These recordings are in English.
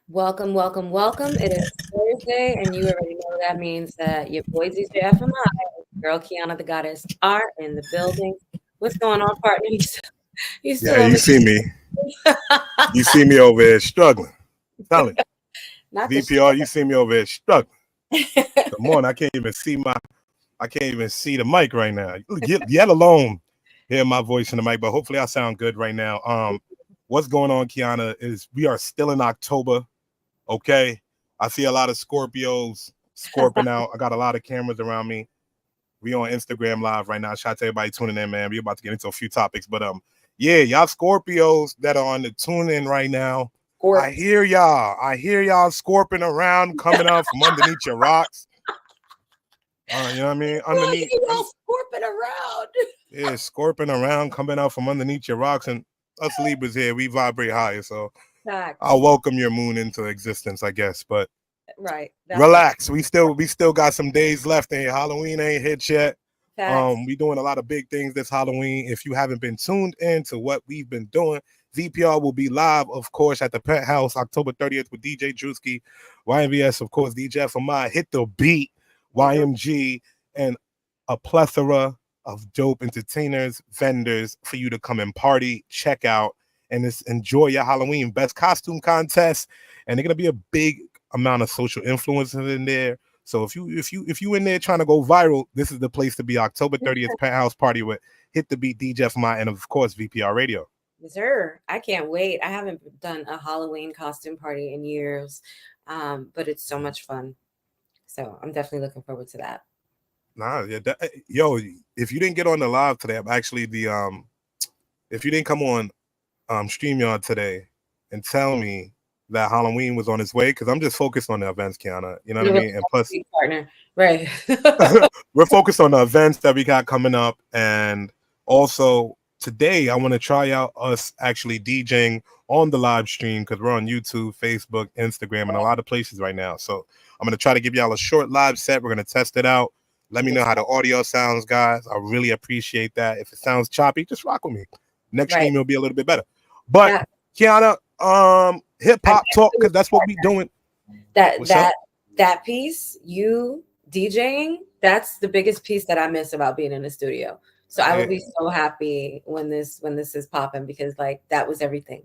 Welcome, welcome, welcome. It is Thursday, and you already know that means that your boy DJfmi, girl Kiana the Goddess, are in the building. What's going on, partner? You Yeah, still on you the see me. You see me over here struggling. Tell it. not the VPR, you see me over here struggling. Come on, I can't even see the mic right now. Yet alone hear my voice in the mic, but hopefully I sound good right now. What's going on, Kiana, is we are still in October. Okay. I see a lot of Scorpios scorping out. I got a lot of cameras around me. We on Instagram live right now. Shout out to everybody tuning in, man. We about to get into a few topics, but yeah, y'all Scorpios that are on the tune in right now. I Scorp. hear y'all. I hear y'all scorping around, coming out from underneath your rocks. You know what I mean? Underneath, You all scorping around. yeah, scorping around, coming out from underneath your rocks. And us Libras here, we vibrate higher. So Facts. I'll welcome your moon into existence, I guess. But Right. That part. relax. We still got some days left. And Halloween ain't hit yet. Facts. We doing a lot of big things this Halloween. If you haven't been tuned in to what we've been doing, VPR will be live, of course, at the Pet House October 30th with DJ Drewski, YMVS, of course, DJfmi, Hit the Beat, YMG, and a plethora of dope entertainers, vendors for you to come and party, check out, and just enjoy your Halloween. Best costume contest, and they're gonna be a big amount of social influencers in there. So if you in there trying to go viral, this is the place to be. October 30th, Penthouse Party with Hit the Beat, DJfmi, and of course VPR Radio. Sir, I can't wait. I haven't done a Halloween costume party in years, but it's so much fun. So I'm definitely looking forward to that. Nah, yeah, yo, if you didn't get on the live today, I'm actually if you didn't come on StreamYard today and tell me that Halloween was on its way, because I'm just focused on the events, Kiana. You know what I You're mean? And plus, a partner, right? we're focused on the events that we got coming up, and also today I want to try out us actually DJing on the live stream because we're on YouTube, Facebook, Instagram, and a lot of places right now. So I'm gonna try to give y'all a short live set. We're gonna test it out. Let me know how the audio sounds, guys. I really appreciate that. If it sounds choppy, just rock with me. Next Right. stream it'll be a little bit better. But That Kiana, hip I hop talk, because that's what we doing. that What's up? that that piece, you DJing, that's the biggest piece that I miss about being in the studio. So I will Eh, be so happy when this is popping because like that was everything.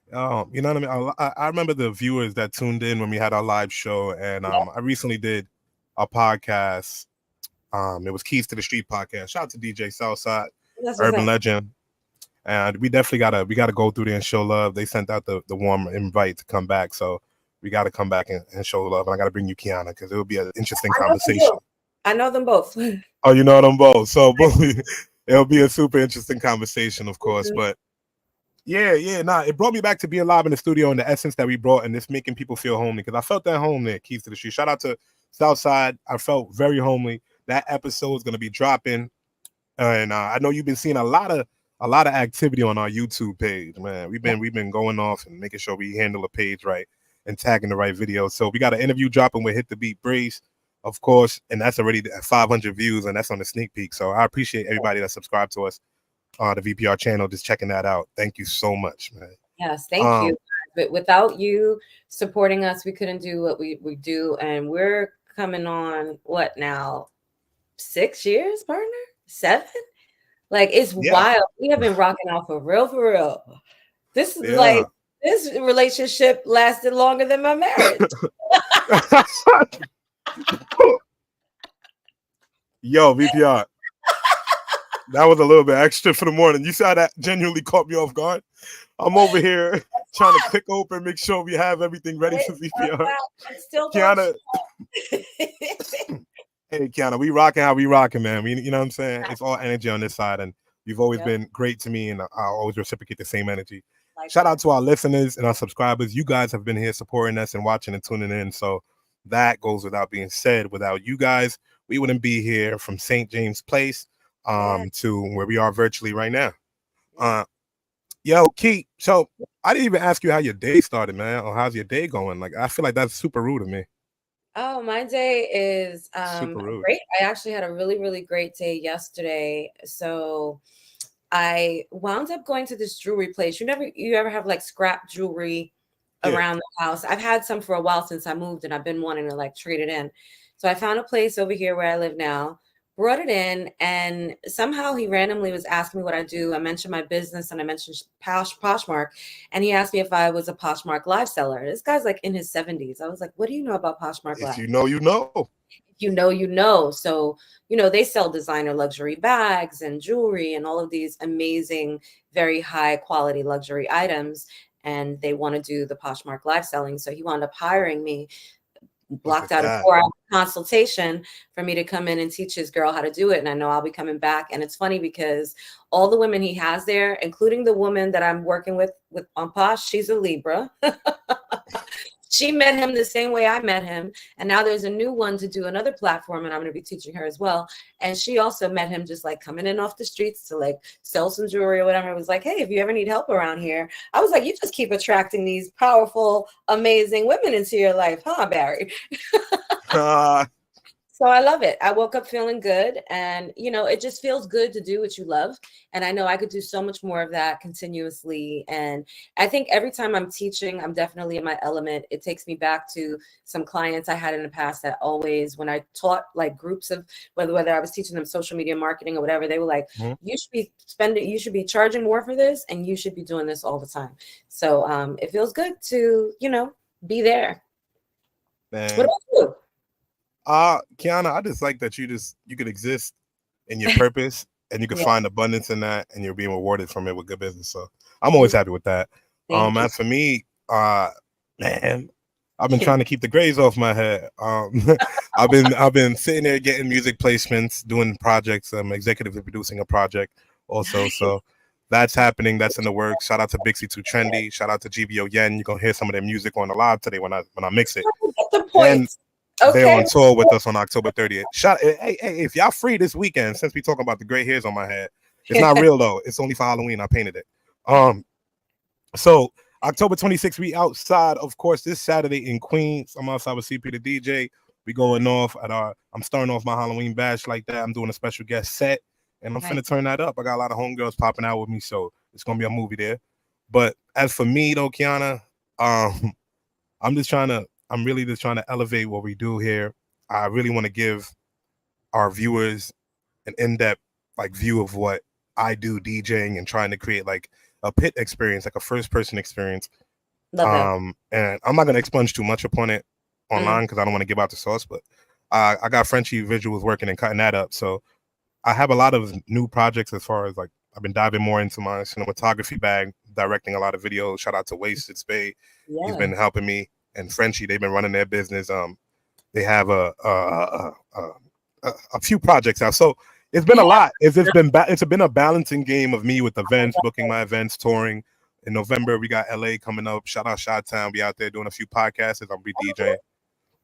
You know what I mean? I remember the viewers that tuned in when we had our live show, and Yeah, I recently did a podcast. It was Keys to the Street podcast. Shout out to DJ Southside, that's what's Urban up. Legend, and we definitely gotta go through there and show love. They sent out the warm invite to come back, so we gotta come back and show love. And I gotta bring you Kiana because it will be an interesting I know them conversation. both. I know them both. Oh, you know them both, so it'll be a super interesting conversation, of course, but. Yeah, nah. It brought me back to being live in the studio and the essence that we brought, and this making people feel homely because I felt that home there. Keys to the Street. Shout out to Southside. I felt very homely. That episode is gonna be dropping, and I know you've been seeing a lot of activity on our YouTube page, man. We've been going off and making sure we handle the page right and tagging the right videos. So we got an interview dropping with Hit the Beat Brace, of course, and that's already at 500 views, and that's on the sneak peek. So I appreciate everybody that subscribed to us the VPR channel, just checking that out. Thank you so much, man. Yes, thank Um, you. But without you supporting us, we couldn't do what we do. And we're coming on what now? 6 years, partner? 7? Like it's yeah, wild. We have been rocking out for real, for real. This is like yeah. this relationship lasted longer than my marriage. Yo, VPR, that was a little bit extra for the morning. You saw that genuinely caught me off guard. I'm over here trying to click open, make sure we have everything ready Right? for VPR. I'm still going Kiana, hey Kiana, we rocking how we rocking, man. You know what I'm saying? It's all energy on this side, and you've always Yep, been great to me, and I always reciprocate the same energy. Shout out likewise. to our listeners and our subscribers. You guys have been here supporting us and watching and tuning in. So that goes without being said. Without you guys, we wouldn't be here from St. James Place Yeah, to where we are virtually right now. yeah. Uh yo, Keith. So I didn't even ask you how your day started, man, or how's your day going. Like I feel like that's super rude of me. Oh, my day is Super rude. great. I actually had a really, really great day yesterday. So I wound up going to this jewelry place. You ever have like scrap jewelry around the house. I've had some for a while since I moved, and I've been wanting to like trade it in. So I found a place over here where I live now, brought it in, and somehow he randomly was asking me what I do. I mentioned my business and I mentioned Poshmark, and he asked me if I was a Poshmark live seller. This guy's like in his 70s. I was like, what do you know about Poshmark If Live? you know, you know. If you know, you know. So, they sell designer luxury bags and jewelry and all of these amazing, very high quality luxury items. And they want to do the Poshmark live selling. So he wound up hiring me, blocked out a 4-hour consultation for me to come in and teach his girl how to do it. And I know I'll be coming back. And it's funny because all the women he has there, including the woman that I'm working with on Posh, she's a Libra. She met him the same way I met him. And now there's a new one to do another platform, and I'm going to be teaching her as well. And she also met him just like coming in off the streets to like sell some jewelry or whatever. It was like, hey, if you ever need help around here. I was like, you just keep attracting these powerful, amazing women into your life, huh, Barry? So I love it. I woke up feeling good, and it just feels good to do what you love. And I know I could do so much more of that continuously. And I think every time I'm teaching, I'm definitely in my element. It takes me back to some clients I had in the past that always, when I taught like groups of whether I was teaching them social media marketing or whatever, they were like, you should be charging more for this, and you should be doing this all the time. So it feels good to, be there. Man. What about you? Qiana, I just like that you could exist in your purpose, and you can find abundance in that, and you're being rewarded from it with good business. So I'm always happy with that. As for me, man, I've been trying to keep the grays off my head. I've been sitting there getting music placements, doing projects. I'm executively producing a project also. So that's happening. That's in the works. Shout out to Bixie Too Trendy. Shout out to GBO Yen. You're gonna hear some of their music on the live today when I mix it. The point. They're on tour with us on October 30th. Hey, if y'all free this weekend, since we talking about the gray hairs on my head, it's not real though. It's only for Halloween. I painted it. So October 26th, we outside, of course, this Saturday in Queens. I'm outside with CP the DJ. We going off I'm starting off my Halloween bash like that. I'm doing a special guest set, and I'm finna turn that up. I got a lot of homegirls popping out with me, so it's gonna be a movie there. But as for me though, Qiana, I'm really just trying to elevate what we do here. I really want to give our viewers an in-depth view of what I do DJing and trying to create like a pit experience, like a first-person experience. And I'm not going to expunge too much upon it online because I don't want to give out the sauce, but I got Frenchie visuals working and cutting that up. So I have a lot of new projects as far as I've been diving more into my cinematography bag, directing a lot of videos. Shout out to Wasted Spade. Yeah. He's been helping me. And Frenchie, they've been running their business. They have a few projects out. So it's been a lot. It's been a balancing game of me with events, booking my events, touring. In November, we got LA coming up. Shout out Chi-Town. We out there doing a few podcasts. I'll be DJing.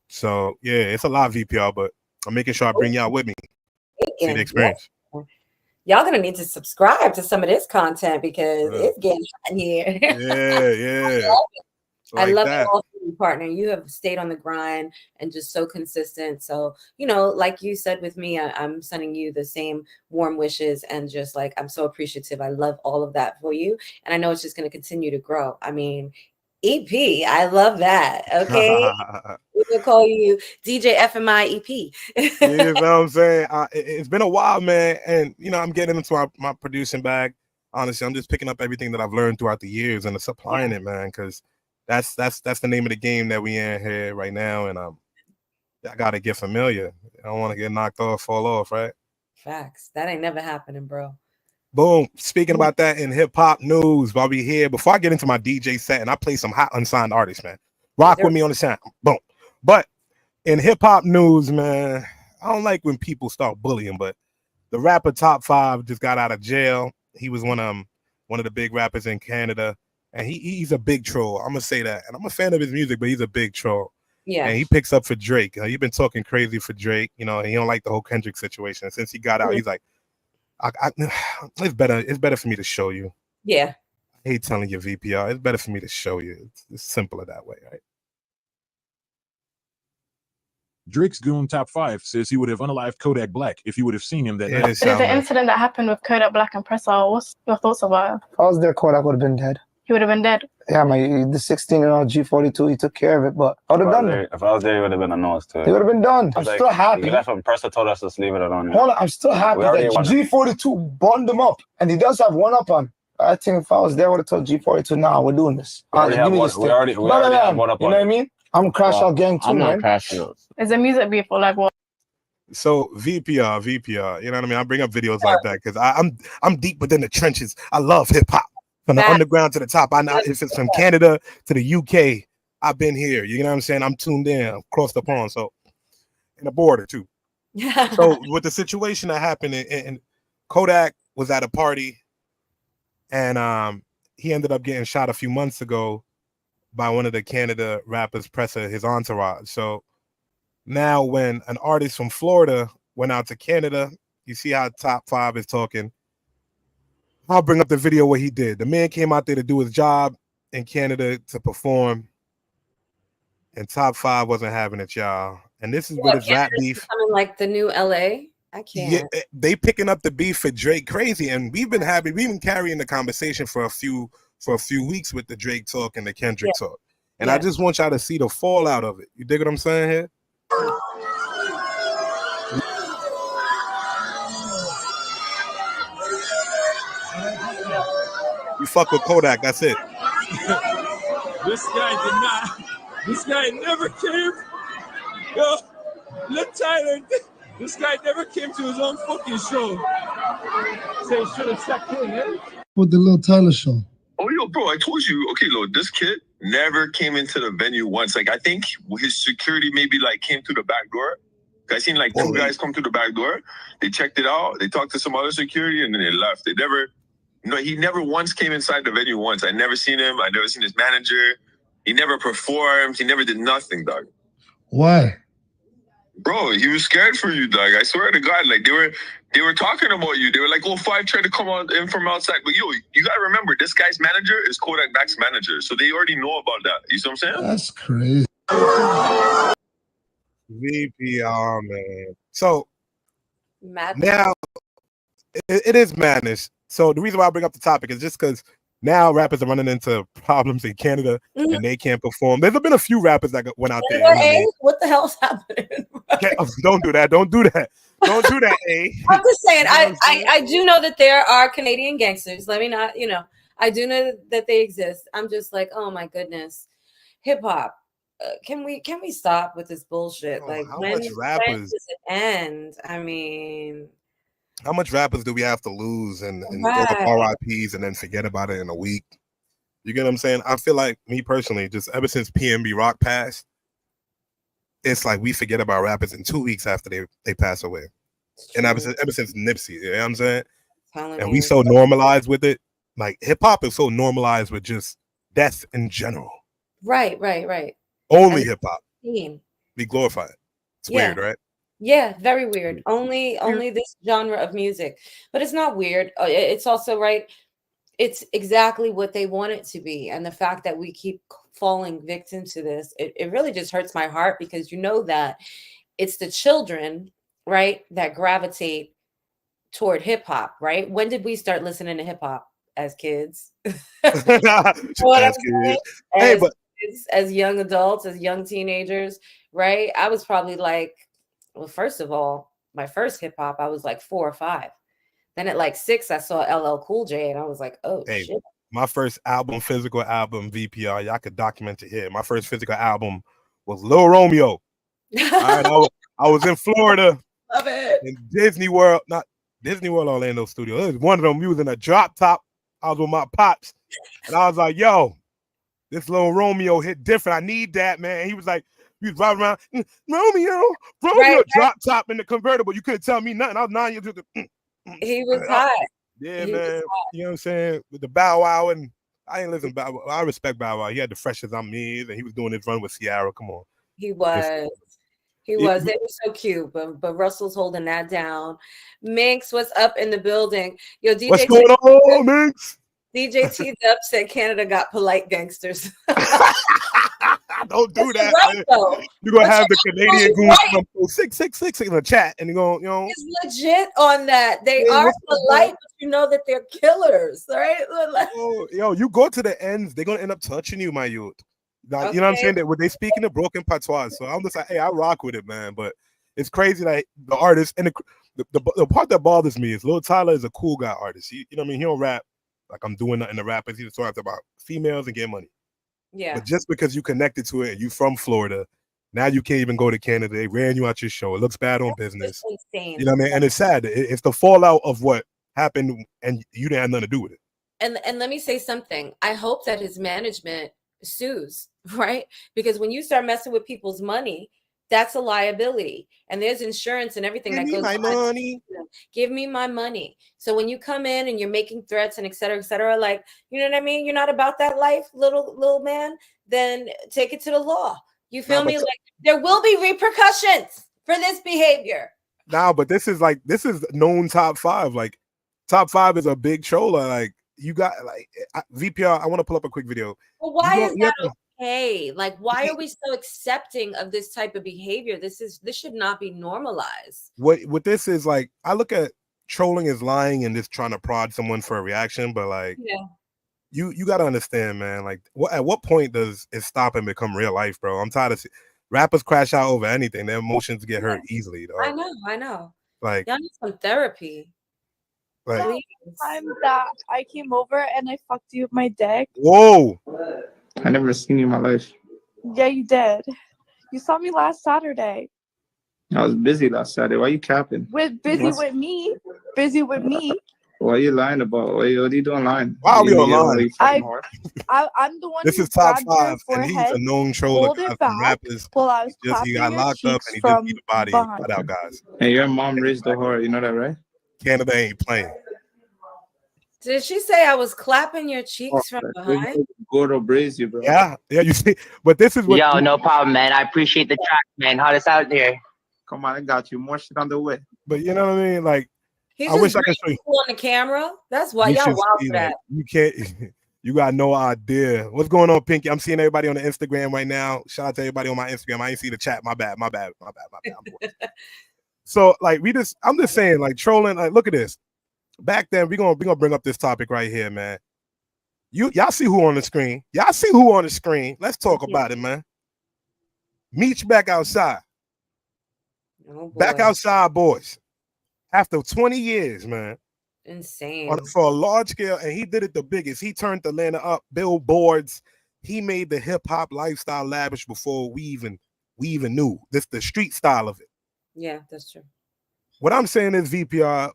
So yeah, it's a lot of VPR, but I'm making sure I bring y'all with me. See the experience. Y'all gonna need to subscribe to some of this content because it's getting hot in here. Yeah. I love it all for you, partner. You have stayed on the grind and just so consistent. So, like you said with me, I'm sending you the same warm wishes and just I'm so appreciative. I love all of that for you. And I know it's just going to continue to grow. I mean, EP, I love that. Okay. We will call you DJfmi EP. You know what I'm saying? It's been a while, man. And, I'm getting into my producing bag. Honestly, I'm just picking up everything that I've learned throughout the years and applying it, man, because that's the name of the game that we in here right now, and I gotta get familiar. I don't want to get knocked off, fall off, right? Facts. That ain't never happening, bro. Boom. Speaking about that in hip hop news, while we here, before I get into my DJ set and I play some hot unsigned artists, man, rock with me on the sound. Boom. But in hip hop news, man, I don't like when people start bullying, but the rapper Top 5 just got out of jail. He was one of the big rappers in Canada. And he's a big troll. I'm gonna say that. And I'm a fan of his music, but he's a big troll. Yeah. And he picks up for Drake. He's been talking crazy for Drake. He don't like the whole Kendrick situation. Since he got out, he's like, it's better for me to show you. Yeah. I hate telling you VPR. It's better for me to show you. It's simpler that way, right? Drake's goon Top 5 says he would have unalived Kodak Black if he would have seen him that night. The incident that happened with Kodak Black and Pressa, what's your thoughts about it? If I was there, Kodak would have been dead. He would have been dead. Yeah, man, the 16-year-old G42, he took care of it, but I would have done it. If I was there, it would have been a nose too. He would have been done. I'm still happy. He left him. Person told us to leave it alone. Hold on, I'm still happy that G42 bond him up, and he does have one up on. I think if I was there, I would have told G42, nah, we're doing this. We already have one up on. You know what I mean? I'm gonna crash out gang too, I'm not man. crashing out. Is the music beef or like what? So VPR, you know what I mean? I bring up videos like that because I'm deep within the trenches. I love hip hop from the underground to the top. I know if it's from Canada to the UK, I've been here. You know what I'm saying? I'm tuned in across the pond, so in the border too. So with the situation that happened, and Kodak was at a party, and he ended up getting shot a few months ago by one of the Canada rappers, Presser, his entourage. So now when an artist from Florida went out to Canada, you see how Top 5 is talking. I'll bring up the video where he did. The man came out there to do his job in Canada to perform, and Top 5 wasn't having it, y'all. And this is what his rap beef. Becoming like the new LA. I can't. Yeah, they picking up the beef for Drake crazy, and we've been carrying the conversation for a few weeks with the Drake talk and the Kendrick talk. And I just want y'all to see the fallout of it. You dig what I'm saying here? You fuck with Kodak, that's it. This guy never came. Yo, let Tyler. This guy never came to his own fucking show. Say he should have checked in, eh? With the little Tyler show. Oh, yo, bro, I told you. Okay, look, this kid never came into the venue once. Like, I think his security maybe like came through the back door. I seen like two guys come through the back door. They checked it out. They talked to some other security and then they left. They never, he never once came inside the venue once. I never seen him. I never seen his manager. He never performed. He never did nothing, dog. Why? Bro, he was scared for you, dog. I swear to God, like they were talking about you. They were like, 5 tried to come out in from outside. But yo, you gotta remember, this guy's manager is Kodak Black's manager. So they already know about that. You see what I'm saying? That's crazy. VPR, man. So Madness. now it is madness. So the reason why I bring up the topic is just because now rappers are running into problems in Canada and they can't perform. There's been a few rappers that went out there. Hey, what the hell's happening? Don't do that. Don't do that. Don't do that, A. I'm just saying, I do know that there are Canadian gangsters. Let me not, I do know that they exist. I'm just like, oh my goodness. Hip hop. Can we stop with this bullshit? Like, when does it end? I mean, how much rappers do we have to lose and go to RIPs and then forget about it in a week? You get what I'm saying? I feel like, me personally, just ever since PNB Rock passed, it's like we forget about rappers in 2 weeks after they pass away. And ever since Nipsey, you know what I'm saying? And we so normalized with it. Like, hip hop is so normalized with just death in general. Right. Only hip hop. We glorify it. It's weird, right? Yeah, very weird. Only this genre of music. But it's not weird. It's also right. It's exactly what they want it to be. And the fact that we keep falling victim to this, it really just hurts my heart, because you know that it's the children, right, that gravitate toward hip hop, right? When did we start listening to hip hop? As kids. As young adults, as young teenagers, right? I was probably like, well, first of all, my first hip hop, I was like 4 or 5. Then at like 6, I saw LL Cool J, and I was like, oh shit. My first physical album, VPR, y'all could document it here. My first physical album was Lil Romeo. All right, I was in Florida. Love it. In Disney World, not Disney World Orlando Studio. It was one of them. We was in a drop top. I was with my pops, and I was like, yo, this Lil Romeo hit different. I need that, man. He was like, he was driving around, Romeo, drop top in the convertible. You couldn't tell me nothing. I was 9 years old. He was hot. Yeah, man. You know what I'm saying? With the Bow Wow, and I ain't listen to Bow Wow. I respect Bow Wow. He had the freshest I'm me, and he was doing his run with Ciara. Come on. He was. He was. They were so cute, but Russell's holding that down. Minx, what's up in the building? Yo, DJ, what's going on, Minx? DJ T Up said Canada got polite gangsters. Don't do that. Right, though. You're gonna But have the Canadian goons right. come 666 in the chat, and you're gonna, It's legit on that. They Yeah, are what's the polite, but you know that they're killers, right? you go to the ends, they're gonna end up touching you, my youth. Like, you know what I'm saying? That when they speak in the broken patois, so I'm just like, hey, I rock with it, man. But it's crazy that the artist and the part that bothers me is Lil Tyler is a cool guy artist. You know what I mean? He don't rap like I'm doing nothing to rappers. He just talks about females and get money. Yeah. But just because you connected to it and you from Florida, now you can't even go to Canada. They ran you out your show. It looks bad on business. Insane. You know what I mean? And it's sad. It's the fallout of what happened, and you didn't have nothing to do with it. And let me say something. I hope that his management sues, right? Because when you start messing with people's money, that's a liability, and there's insurance and everything that goes. Give me my money. Give me my money. So when you come in and you're making threats and et cetera, like, you know what I mean? You're not about that life, little man. Then take it to the law. You feel me? Like, there will be repercussions for this behavior. Nah, but this is known top 5. Like, top 5 is a big troller. Like, you got VPR. I want to pull up a quick video. Well, why is that okay? Like, why are we so accepting of this type of behavior? This should not be normalized. What this is like, I look at trolling as lying and just trying to prod someone for a reaction, but like, you got to understand, man. Like, at what point does it stop and become real life, bro? I'm tired of rappers crash out over anything. Their emotions get hurt easily, though. I know. Like, y'all need some therapy. Like, time that I came over and I fucked you with my dick. Whoa! I never seen you in my life. Yeah, you did. You saw me last Saturday. I was busy last Saturday. Why you capping? Busy with me. What are you lying about? What are you doing lying? Why are we online? I'm the one. This is top 5, and he's a known troller from rappers. He got locked up and he just beat the body. Cut out, guys. And your mom raised the whore. You know that, right? Canada ain't playing. Did she say I was clapping your cheeks from behind? Gordo braze you, bro. Yeah, you see. But this is what. Yo, no problem, man. I appreciate the track, man. How this out there? Come on, I got you. More shit on the way. But you know what I mean? Like, He's I wish I could show you on the camera. That's why y'all wild for that. You can't. You got no idea what's going on, Pinky. I'm seeing everybody on the Instagram right now. Shout out to everybody on my Instagram. I ain't see the chat. My bad. So like, I'm just saying, like, trolling. Like, look at this. Back then, we're gonna bring up this topic right here, man. Y'all see who on the screen? Let's talk about it, man. Meet you back outside. Oh, back outside, boys. After 20 years, man. Insane. For a large scale, and he did it the biggest. He turned Atlanta up, billboards. He made the hip hop lifestyle lavish before we even knew this, the street style of it. Yeah, that's true. What I'm saying is, VPR,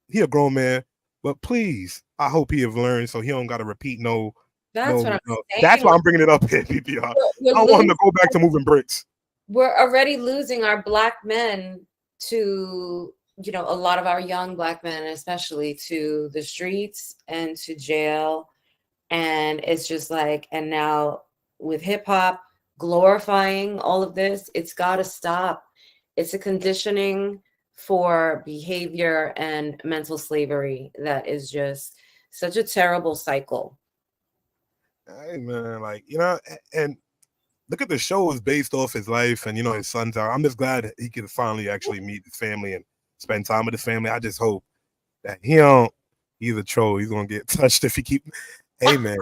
he a grown man, but please, I hope he have learned so he don't got to repeat That's what I'm saying. That's why I'm bringing it up here, VPR. I don't want him to go back to moving bricks. We're already losing our black men to, you know, a lot of our young black men, especially, to the streets and to jail. And it's just like, and now with hip hop glorifying all of this, it's got to stop. It's a conditioning for behavior and mental slavery that is just such a terrible cycle. Hey, man, like, you know, and look at the show is based off his life and, you know, his sons are. I'm just glad that he can finally actually meet his family and spend time with his family. I just hope that he's a troll. He's gonna get touched if he keep. Hey, man,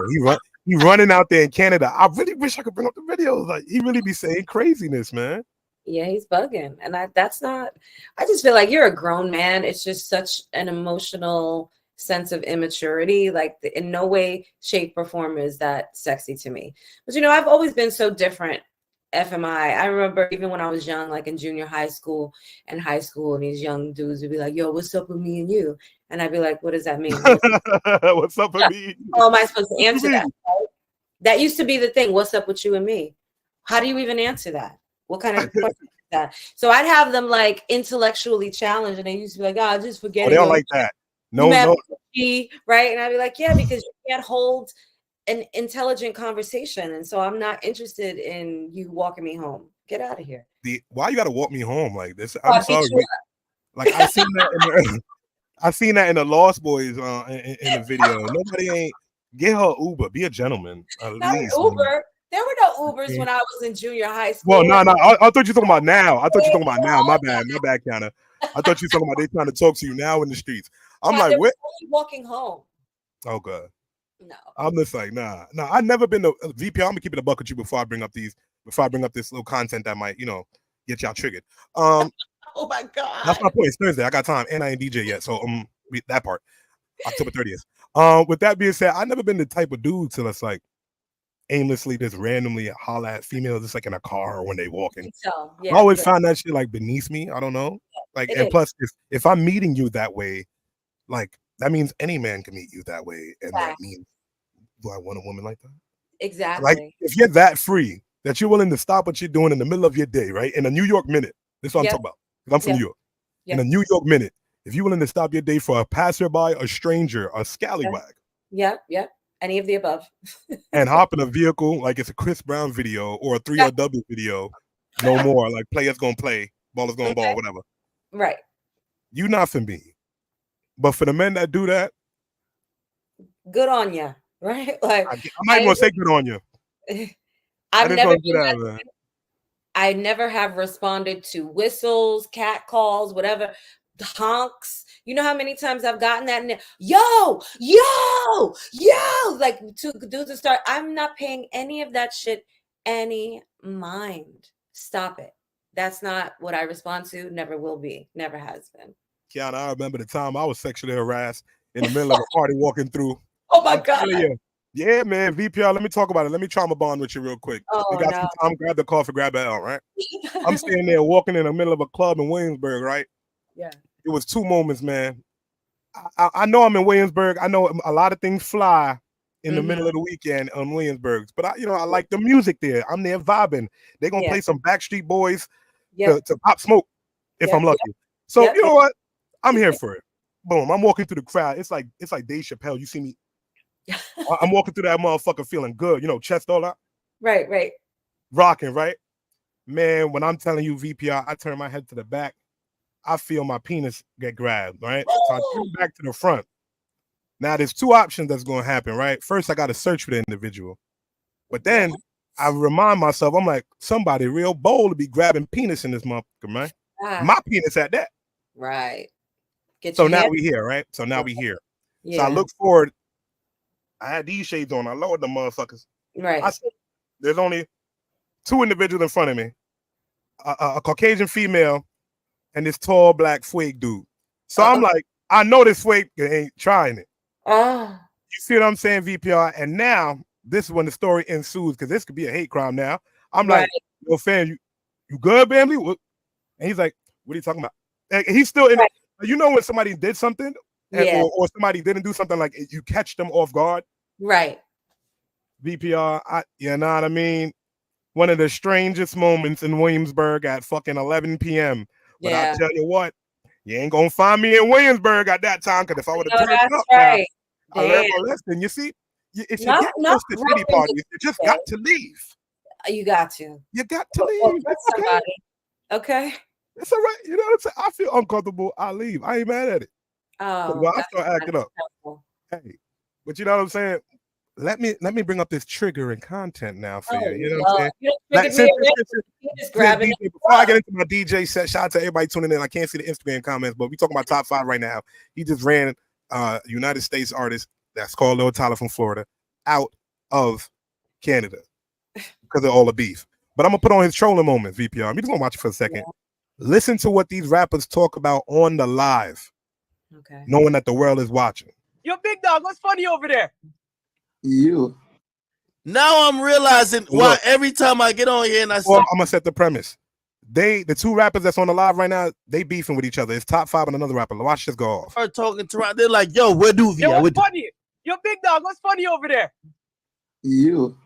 he running out there in Canada. I really wish I could bring up the videos. Like, he really be saying craziness, man. Yeah, he's bugging. And I just feel like you're a grown man. It's just such an emotional sense of immaturity. Like, in no way, shape, or form is that sexy to me. But, you know, I've always been so different. FMI. I remember even when I was young, like in junior high school and high school, and these young dudes would be like, yo, what's up with me and you? And I'd be like, what does that mean? What's up with me? How am I supposed to answer that? Right? That used to be the thing. What's up with you and me? How do you even answer that? What kind of question is that? So I'd have them like intellectually challenged, and they used to be like, oh, just forget it. They don't like that. No. Right? And I'd be like, yeah, because you can't hold an intelligent conversation, and so I'm not interested in you walking me home. Get out of here. Why you gotta walk me home like this? I'm sorry. Like, I seen that in the Lost Boys in the video. Nobody ain't get her Uber. Be a gentleman. Not Uber. They're There were no Ubers when I was in junior high school. Well, no. I thought you were talking about now. I thought you were talking about now. My bad, Kiana. I thought you were talking about they trying to talk to you now in the streets. I'm like, what? Walking home. Oh God. No. I'm just like, nah. I've never been to VP. I'm gonna keep it a buck with you before I bring up this little content that might, get y'all triggered. Oh my God. That's my point. It's Thursday. I got time, and I ain't DJ yet, so that part. October 30th. With that being said, I've never been the type of dude to that's like aimlessly just randomly holler at females just like in a car or when they walking. So, I always find that shit like beneath me. I don't know. Like, and plus, if I'm meeting you that way, like that means any man can meet you that way, and that means, do I want a woman like that? Exactly. Like, if you're that free that you're willing to stop what you're doing in the middle of your day, right? In a New York minute. This is what I'm talking about. Because I'm from New York. In a New York minute, if you're willing to stop your day for a passerby, a stranger, a scallywag. Yep. Any of the above. And hop in a vehicle like it's a Chris Brown video or a 3LW video. No more. Like players gonna play, ballers gonna ball, whatever. Right. You not for me. But for the men that do that, good on you, right? Like I'm not even gonna say good on you. I never have responded to whistles, cat calls, whatever, honks. You know how many times I've gotten that? Yo, like to do the start. I'm not paying any of that shit any mind. Stop it. That's not what I respond to. Never will be. Never has been. Kiana, I remember the time I was sexually harassed in the middle of a party walking through. Oh my God. Yeah, man. VPR, let me talk about it. Let me trauma bond with you real quick. We got some time. Grab the coffee, grab the L, right? I'm standing there walking in the middle of a club in Williamsburg, right? Yeah. It was two moments, man. I know I'm in Williamsburg. I know a lot of things fly in the middle of the weekend on Williamsburg, but I like the music there. I'm there vibing. They're gonna play some Backstreet Boys to Pop Smoke if I'm lucky. So you know what? I'm here for it. Boom. I'm walking through the crowd. It's like Dave Chappelle. You see me? I'm walking through that motherfucker feeling good. Chest all out. Right. Rocking, right? Man, when I'm telling you VPR, I turn my head to the back. I feel my penis get grabbed, right? So I turn back to the front. Now, there's two options that's going to happen, right? First, I got to search for the individual. But then I remind myself, I'm like, somebody real bold to be grabbing penis in this motherfucker, man. My penis at that. Right. So now we here, right? So now we here. Yeah. So I look forward. I had these shades on. I lowered the motherfuckers. Right. I said, there's only two individuals in front of me. A Caucasian female and this tall black swag dude. So I'm like, I know this swag ain't trying it. You see what I'm saying, VPR? And now this is when the story ensues because this could be a hate crime now. I'm like, yo, fam, you good, Bambi? And he's like, what are you talking about? And he's still in it. When somebody did something or somebody didn't do something, like you catch them off guard. Right. VPR, you know what I mean? One of the strangest moments in Williamsburg at fucking 11 p.m. But I tell you what, you ain't gonna find me in Williamsburg at that time, because if I would have turned up now, I learned my lesson. You see, if you get close to city parties, you just got to leave. You got to. You got to leave. That's okay. It's all right. You know what I'm saying? I feel uncomfortable. I leave. I ain't mad at it. Oh, I start acting up. Hey, but you know what I'm saying? Let me bring up this triggering content now for you. You know what I'm saying? Before I get into my DJ set, shout out to everybody tuning in. I can't see the Instagram comments, but we talking about top 5 right now. He just ran United States artist that's called Lil Tyler from Florida out of Canada because of all the beef. But I'm gonna put on his trolling moments, VPR. I'm just gonna watch it for a second. Listen to what these rappers talk about on the live. Okay. Knowing that the world is watching. Yo, big dog, what's funny over there? You. Now I'm realizing why every time I get on here and I'm gonna set the premise. The two rappers that's on the live right now, they beefing with each other. It's top 5 and another rapper. Watch this go off. Are talking to they're like, yo, where do we? Yo, what's funny? Yo, big dog, what's funny over there? You.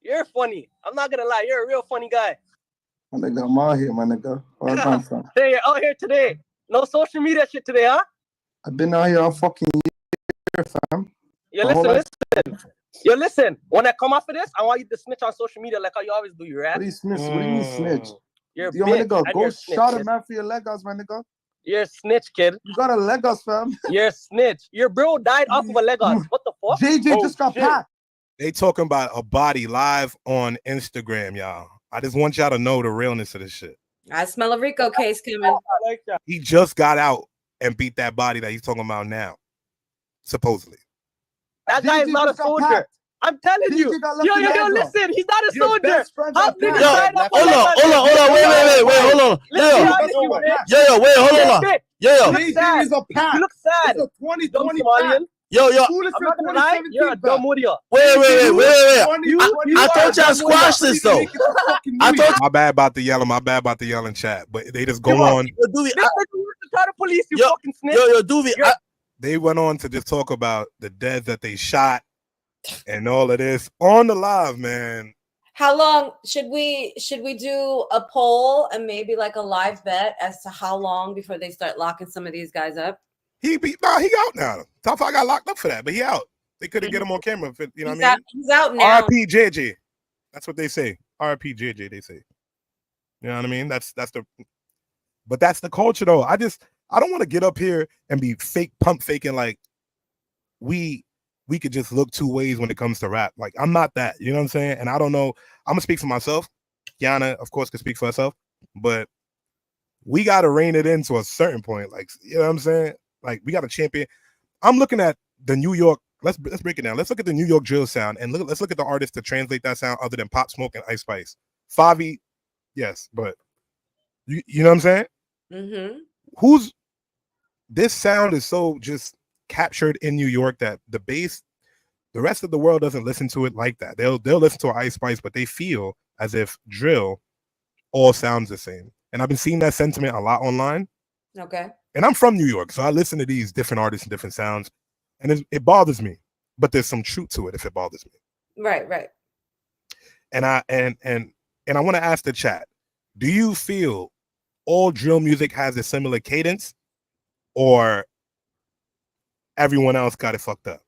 You're funny. I'm not gonna lie, you're a real funny guy. My nigga, I'm out here, my nigga. Where I come from? Hey, you're out here today. No social media shit today, huh? I've been out here all fucking year, fam. Yo, listen. When I come after this, I want you to snitch on social media like how you always do, you right? What do you snitch? What do you mean snitch? You're yo, my nigga, go shout a man for your Legos, my nigga. You're a snitch, kid. You got a Legos, fam. You're a snitch. Your bro died off of a Legos. What the fuck? JJ just got packed. They talking about a body live on Instagram, y'all. I just want y'all to know the realness of this shit. I smell a Rico case coming. He just got out and beat that body that he's talking about now, supposedly. That guy is not a soldier. I'm telling you. Yo, listen. He's not a soldier. How big is hold on. Wait, hold on. Wait, hold on. You look sad. It's a 2020 Yo, I'm not gonna lie, you're a dumb idiot. Wait. I thought y'all squashed this though. My bad about the yelling chat, but they just go on. Police, you fucking snitch. Doobie. They went on to just talk about the dead that they shot and all of this on the live, man. How long should we do a poll and maybe like a live bet as to how long before they start locking some of these guys up? He out now. Top 5 got locked up for that, but he out. They couldn't get him on camera. You know what I mean? He's out now. RP JJ. That's what they say. RP JJ, they say. You know what I mean? That's the culture though. I don't want to get up here and be pump faking like we could just look two ways when it comes to rap. Like I'm not that, you know what I'm saying? And I don't know. I'm gonna speak for myself. Qiana, of course, can speak for herself, but we gotta rein it in to a certain point. Like, you know what I'm saying? Like we got a champion. I'm looking at the New York. Let's break it down. Let's look at the New York drill sound and let's look at the artists to translate that sound other than Pop Smoke and Ice Spice. Favi, yes, but you know what I'm saying? Mm-hmm. This sound is so just captured in New York that the rest of the world doesn't listen to it like that. They'll listen to Ice Spice, but they feel as if drill all sounds the same. And I've been seeing that sentiment a lot online. Okay. And I'm from New York, so I listen to these different artists and different sounds, and it bothers me. But there's some truth to it if it bothers me. Right. And I want to ask the chat: do you feel all drill music has a similar cadence, or everyone else got it fucked up?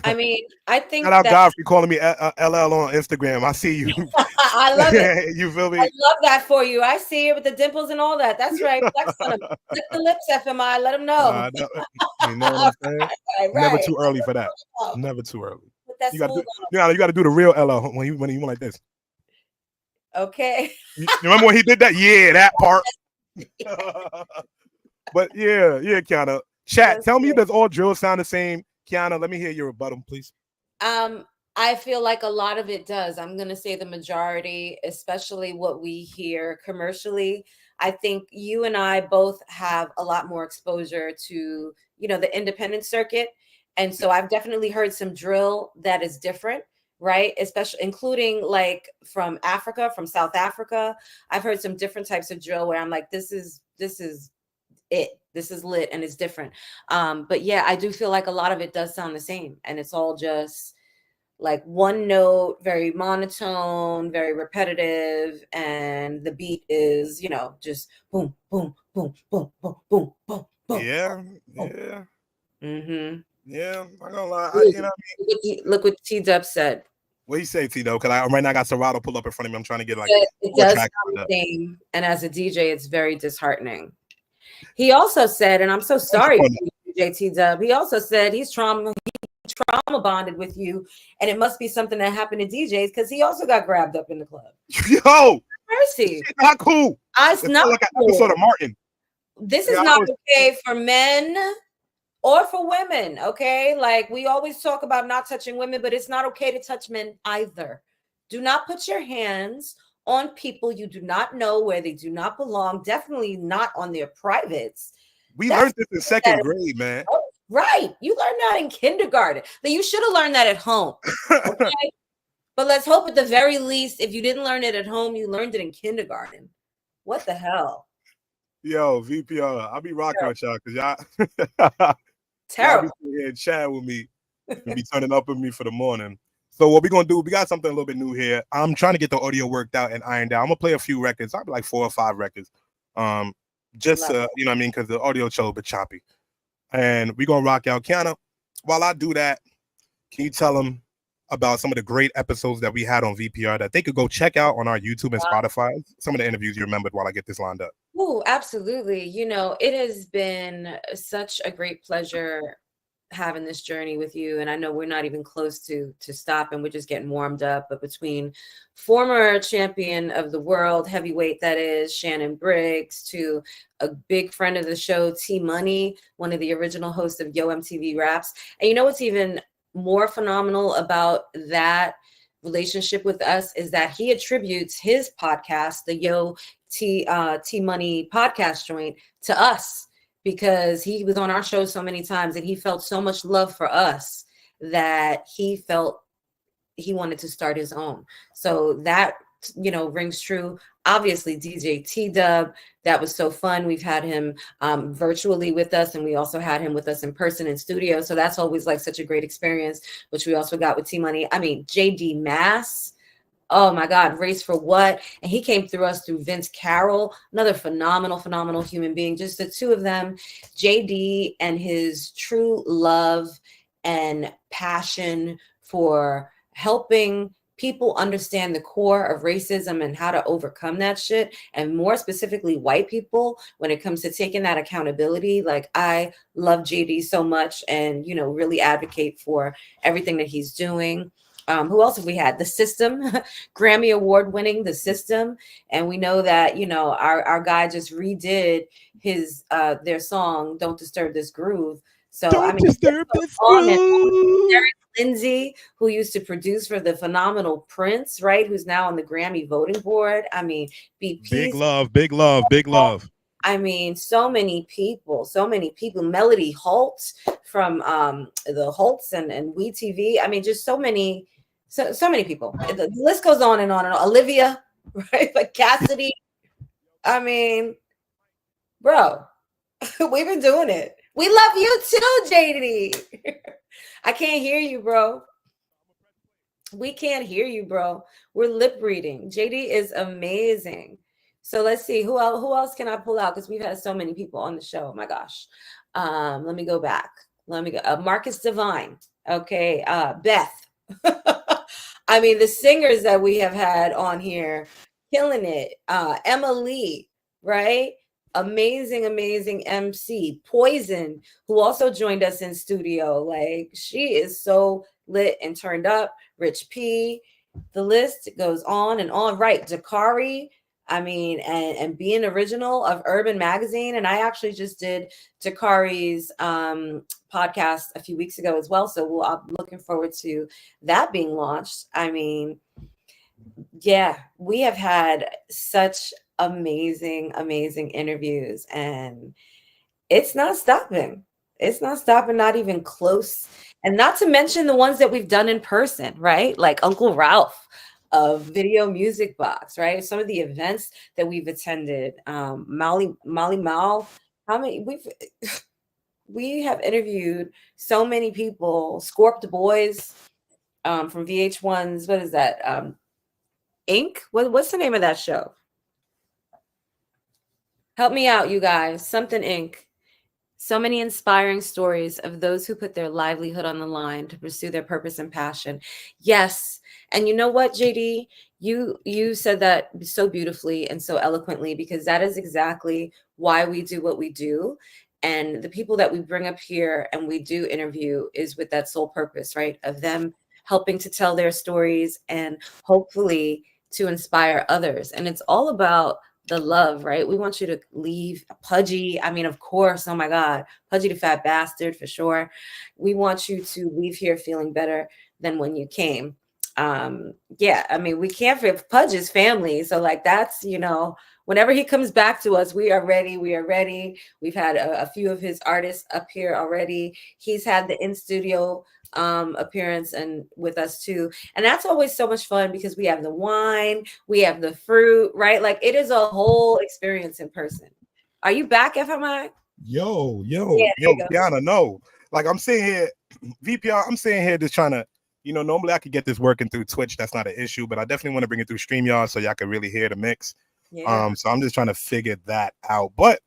I mean, I think shout out Godfrey calling me LL on Instagram. I see you. I love it. You feel me? I love that for you. I see it with the dimples and all that. That's right. Flex on him. Lick the lips, FMI. Let him know. You know what I'm saying? Right. Never too early for that. Never too early. Put that You got to do the real LL when you went like this. Okay. You remember when he did that? Yeah, that part. But yeah, Qiana. Chat, tell me, does all drill sound the same? Qiana, let me hear your rebuttal, please. I feel like a lot of it does. I'm going to say the majority, especially what we hear commercially. I think you and I both have a lot more exposure to, the independent circuit. And so I've definitely heard some drill that is different, right? Especially including like from Africa, from South Africa. I've heard some different types of drill where I'm like, this is it. This is lit and it's different. But yeah, I do feel like a lot of it does sound the same, and it's all just like one note, very monotone, very repetitive, and the beat is, just boom, boom, boom, boom, boom, boom, boom, boom. Yeah. Mm-hmm. Yeah, I'm not gonna lie. Look what T-Dub said. What do you say, T-Dub? Because right now I got Serato pulled up in front of me. I'm trying to get like it does sound the same, and as a DJ, it's very disheartening. He also said, and I'm so sorry, DJ T-Dub, he also said he's trauma bonded with you, and it must be something that happened to DJs because he also got grabbed up in the club. Yo, mercy, it's not cool. It's not like cool. an episode of Martin. This is not okay for men or for women. Okay, like we always talk about not touching women, but it's not okay to touch men either. Do not put your hands on people you do not know, where they do not belong. Definitely not on their privates. We learned this in second grade, man. Right. You learned that in kindergarten. But you should have learned that at home. Okay? But let's hope at the very least, if you didn't learn it at home, you learned it in kindergarten. What the hell? Yo, VPR, I'll be rocking with y'all because y'all terrible. Y'all be here and chat with me and be turning up with me for the morning. So what we're gonna do, we got something a little bit new here. I'm trying to get the audio worked out and ironed out. I'm gonna play a few records. I'll be like 4 or 5 records. Just you know what I mean, because the audio show a bit choppy. And we're gonna rock out. Qiana, while I do that, can you tell them about some of the great episodes that we had on VPR that they could go check out on our YouTube and Spotify? Some of the interviews you remembered while I get this lined up. Oh, absolutely. It has been such a great pleasure having this journey with you, and I know we're not even close to stopping. We're just getting warmed up. But between former champion of the world, heavyweight that is, Shannon Briggs, to a big friend of the show, T Money, one of the original hosts of Yo MTV Raps. And you know what's even more phenomenal about that relationship with us is that he attributes his podcast, the Yo T Money podcast joint, to us, because he was on our show so many times and he felt so much love for us that he felt he wanted to start his own. So that, you know, rings true. Obviously, DJ T-Dub, that was so fun. We've had him virtually with us, and we also had him with us in person in studio. So that's always like such a great experience, which we also got with T-Money. I mean, JD Mass, oh my God, Race for What? And he came through us through Vince Carroll, another phenomenal human being. Just the two of them, JD and his true love and passion for helping people understand the core of racism and how to overcome that shit, and more specifically white people when it comes to taking that accountability. Like, I love JD so much, and, you know, really advocate for everything that he's doing. Who else have we had? The System, Grammy Award winning The System. And we know that, you know, our guy just redid his their song, Don't Disturb This Groove. So Don't disturb this groove. Derek Lindsay, who used to produce for the phenomenal Prince, right? Who's now on the Grammy voting board. I mean, BP. Big love. I mean, so many people. Melody Holt from the Holtz and WeTV. I mean, just so many people. The list goes on and on and on. Olivia, right? Like Cassidy. I mean, bro, we've been doing it. We love you too, JD. I can't hear you, bro. We can't hear you, bro. We're lip reading. JD is amazing. So let's see who else can I pull out, because we've had so many people on the show. Oh my gosh. Let me go back. Let me go. Marcus Divine. Okay. Beth. I mean, the singers that we have had on here, killing it. Emma Lee, right? Amazing MC. Poison, who also joined us in studio. Like, she is so lit and turned up. Rich P. The list goes on and on. Right. Dakari. I mean, and being original of Urban Magazine. And I actually just did Dakari's podcast a few weeks ago as well. So I'm looking forward to that being launched. I mean, yeah, we have had such amazing interviews, and it's not stopping. Not even close. And not to mention the ones that we've done in person, right? Like Uncle Ralph of Video Music Box, right? Some of the events that we've attended, Molly Mal, how many we have interviewed so many people. Scorp the Boys from VH1's, what is that? Inc. What's the name of that show? Help me out, you guys. Something Inc. So many inspiring stories of those who put their livelihood on the line to pursue their purpose and passion. Yes. And you know what, JD? You said that so beautifully and so eloquently, because that is exactly why we do what we do. And the people that we bring up here and we do interview is with that sole purpose, right? Of them helping to tell their stories and hopefully to inspire others. And it's all about the love, right? We want you to leave Pudgy. I mean, of course, oh my God, Pudgy the Fat Bastard for sure. We want you to leave here feeling better than when you came. Yeah, I mean, we can't forget Pudge's family. So like, that's, you know, whenever he comes back to us, we are ready. We've had a few of his artists up here already. He's had the in-studio appearance and with us too. And that's always so much fun because we have the wine, we have the fruit, right? Like, it is a whole experience in person. Are you back, FMI? Yo, Qiana, no. Like, I'm sitting here, VPR, I'm sitting here just trying to, you know, normally I could get this working through Twitch. That's not an issue, but I definitely want to bring it through StreamYard so y'all can really hear the mix. Yeah. So I'm just trying to figure that out. But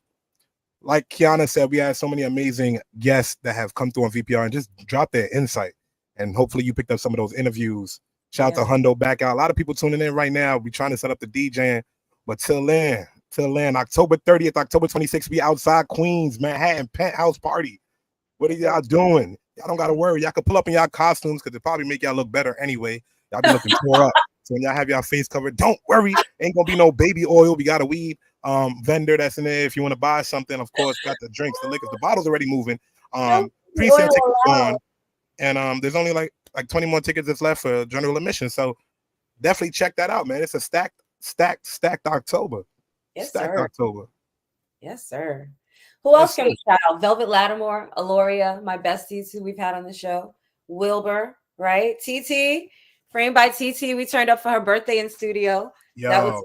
like Qiana said, we had so many amazing guests that have come through on VPR and just dropped their insight. And hopefully you picked up some of those interviews. Shout out to Hundo back out. A lot of people tuning in right now. We're trying to set up the DJing. But till then, October 30th, October 26th, we outside Queens, Manhattan, penthouse party. What are y'all doing? Y'all don't gotta worry. Y'all can pull up in y'all costumes because it probably make y'all look better anyway. Y'all be looking tore up. So when y'all have y'all face covered, don't worry. Ain't gonna be no baby oil. We got a weed vendor that's in there. If you want to buy something, of course, got the drinks, the liquors, the bottles already moving. Pre-sale tickets gone. And there's only like 20 more tickets that's left for general admission. So definitely check that out, man. It's a stacked October. Yes, stacked sir. October. Yes, sir. Who else can we shout out? Velvet Lattimore, Aloria, my besties who we've had on the show. Wilbur, right? TT, framed by TT. We turned up for her birthday in studio. Yo.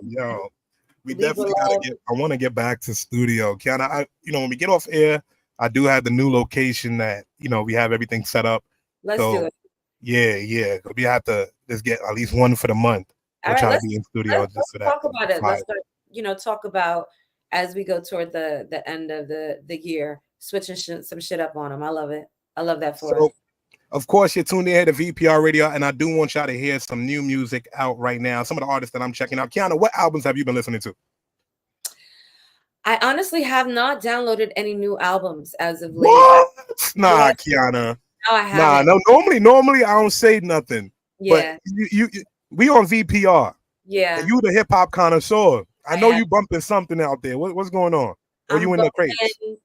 We definitely gotta I want to get back to studio. Kiana, when we get off air, I do have the new location that we have everything set up. Let's do it. Yeah. We have to just get at least one for the month. We'll try to be in studio just for that. Talk about it. Let's talk about as we go toward the end of the year, switching some shit up on them. I love it. I love that for us. Of course, you're tuned in here to VPR Radio, and I do want y'all to hear some new music out right now. Some of the artists that I'm checking out. Kiana, what albums have you been listening to? I honestly have not downloaded any new albums as of late. What? Nah, Kiana. No, I haven't. No. Normally I don't say nothing. Yeah. But we on VPR. Yeah. And you the hip hop connoisseur. I know you bumping something out there. What's going on? Or you in the crates?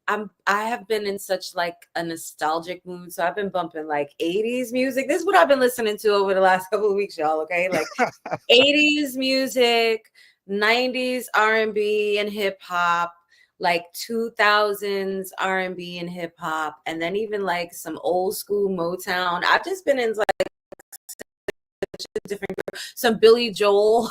I have been in such like a nostalgic mood, so I've been bumping like 80s music. This is what I've been listening to over the last couple of weeks, y'all. Okay, like 80s music, 90s R&B and hip hop, like 2000s R&B and hip hop, and then even like some old school Motown. I've just been in like different, some Billy Joel.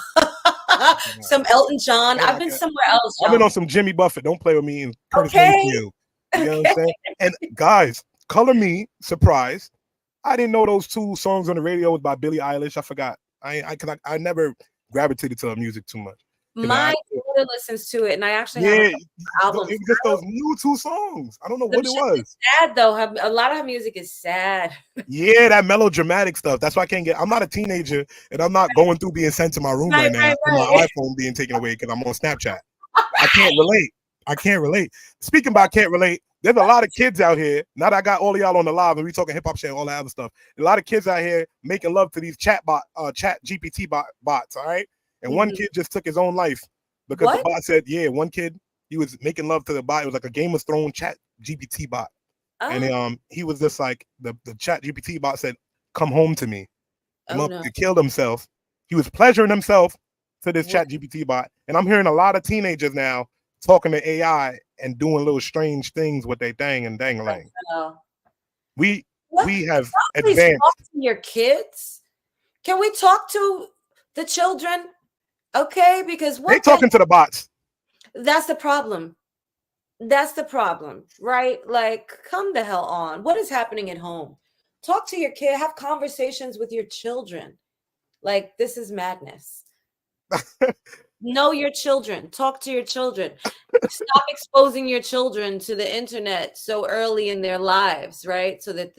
Some Elton John. I've been somewhere else. I've been on some Jimmy Buffett. Don't play with me and Curtis Mayfield. You know what I'm saying? And guys, color me surprised. I didn't know those two songs on the radio was by Billie Eilish. I forgot. I never gravitated to her music too much. My daughter listens to it, and I actually have albums. It was just those new two songs. I don't know what it was. Sad though. A lot of her music is sad. Yeah, that melodramatic stuff. That's why I can't get. I'm not a teenager, and I'm not going through being sent to my room right now. And my iPhone being taken away because I'm on Snapchat. I can't relate. Speaking about can't relate, there's a lot of kids out here. Now that I got all of y'all on the live and we talking hip hop shit and all that other stuff. A lot of kids out here making love to these chat GPT bots. All right. And one kid just took his own life because the bot said, one kid, he was making love to the bot. It was like a Game of Thrones chat GPT bot. And he was just like, the chat GPT bot said, come home to me. He killed himself. He was pleasuring himself to this chat GPT bot. And I'm hearing a lot of teenagers now talking to AI and doing little strange things with their dang and dang-a-lang. We have advanced. Talk to your kids. Can we talk to the children? Okay, because they talking to the bots. That's the problem. That's the problem, right? Like, come the hell on. What is happening at home? Talk to your kid. Have conversations with your children. Like, this is madness. Know your children. Talk to your children. Stop exposing your children to the internet so early in their lives, right? So that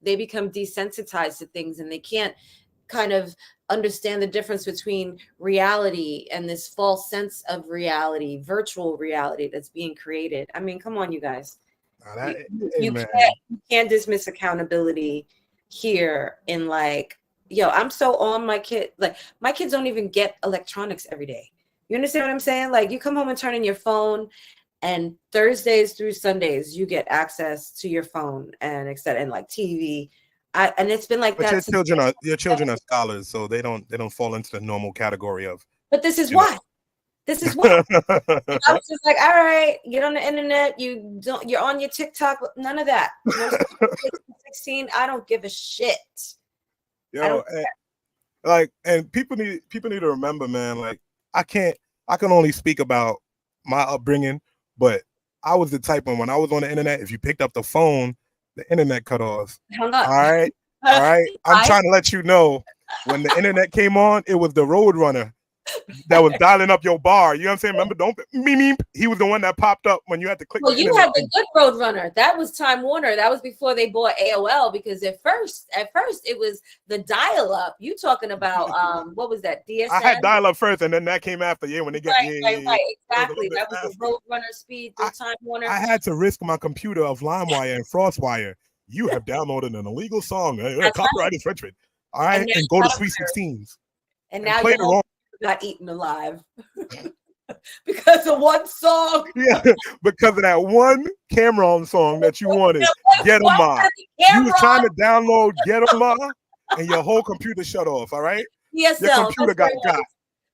they become desensitized to things and they can't kind of understand the difference between reality and this false sense of reality, virtual reality that's being created. I mean, come on, you guys. You can't dismiss accountability here in like, I'm so on my kid. Like, my kids don't even get electronics every day. You understand what I'm saying? Like, you come home and turn in your phone, and Thursdays through Sundays, you get access to your phone and etc. and like TV. And it's been like but that. Your children are scholars, so they don't fall into the normal category of. But this is why. This is why. I was just like, all right, get on the internet. You're on your TikTok. None of that. 16. I don't give a shit. And people need to remember, man. Like, I can only speak about my upbringing, but I was the type when I was on the internet, if you picked up the phone, the internet cut off. Hung up. All right. I'm trying to let you know when the internet came on, it was the Roadrunner that was dialing up your bar. You know what I'm saying? Remember, he was the one that popped up when you had to click. Well, you had the good Roadrunner. That was Time Warner. That was before they bought AOL, because at first it was the dial-up. You talking about what was that? DSN? I had dial-up first, and then that came after. When they got right, exactly. That was the Roadrunner speed through Time Warner. I had to risk my computer of LimeWire and FrostWire you have downloaded an illegal song, copyright infringement. All right, and go to Sweet 16s. And now play your the whole wrong. got eaten alive because of one song. Yeah, because of that one Cameron song that you wanted. Get 'em Ma. You was trying to download Get 'em Ma, and your whole computer shut off. All right. DSL. Your computer got.